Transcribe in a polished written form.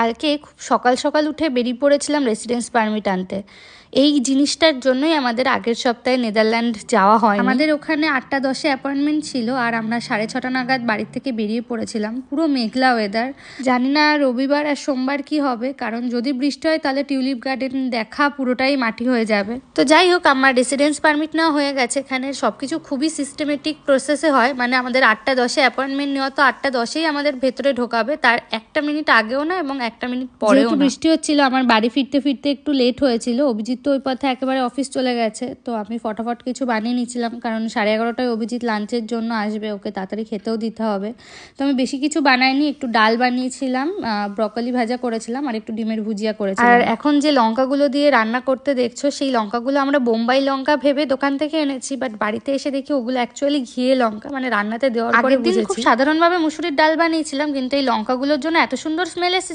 কালকে খুব সকাল সকাল উঠে বেরিয়ে পড়েছিলাম রেসিডেন্স পারমিট আনতে। এই জিনিসটার জন্যই আমাদের আগের সপ্তাহে নেদারল্যান্ড যাওয়া হয়। আমাদের ওখানে 8:10 অ্যাপয়েন্টমেন্ট ছিল আর আমরা 6:30 নাগাদ বাড়ির থেকে বেরিয়ে পড়েছিলাম। পুরো মেঘলা ওয়েদার। জানি না রবিবার আর সোমবার কি হবে, কারণ যদি বৃষ্টি হয় তাহলে টিউলিপ গার্ডেন দেখা পুরোটাই মাটি হয়ে যাবে। তো যাই হোক, আমার রেসিডেন্স পারমিট নেওয়া হয়ে গেছে। এখানে সবকিছু খুবই সিস্টেমেটিক প্রসেসে হয়, মানে আমাদের 8:10 অ্যাপয়েন্টমেন্ট নেওয়া, তো 8:10 আমাদের ভেতরে ঢোকাবে, তার 1 মিনিট আগেও না এবং 1 মিনিট পরেও না। বৃষ্টি হচ্ছিল, আমার বাড়ি ফিরতে ফিরতে একটু লেট হয়েছিল। অভিজিৎ তো ওই পথে একেবারে অফিস চলে গেছে, তো আমি ফটাফট কিছু বানিয়ে নিচ্ছিলাম, কারণ 11:30টায় অভিজিৎ লাঞ্চের জন্য আসবে, ওকে তাড়াতাড়ি খেতেও দিতে হবে। তো আমি বেশি কিছু বানাইনি, একটু ডাল বানিয়েছিলাম, ব্রকলি ভাজা করেছিলাম আর একটু ডিমের ভুজিয়া করেছিলাম। আর এখন যে লঙ্কাগুলো দিয়ে রান্না করতে দেখছো, সেই লঙ্কাগুলো আমরা বোম্বাই লঙ্কা ভেবে দোকান থেকে এনেছি, বাট বাড়িতে এসে দেখি ওগুলো অ্যাকচুয়ালি ঘিয়ে লঙ্কা, মানে রান্নাতে দেওয়ার পরে বুঝেছি। খুব সাধারণভাবে মুসুরির ডাল বানিয়েছিলাম, কিন্তু এই লঙ্কাগুলোর জন্য এত সুন্দর স্মেল এসেছে।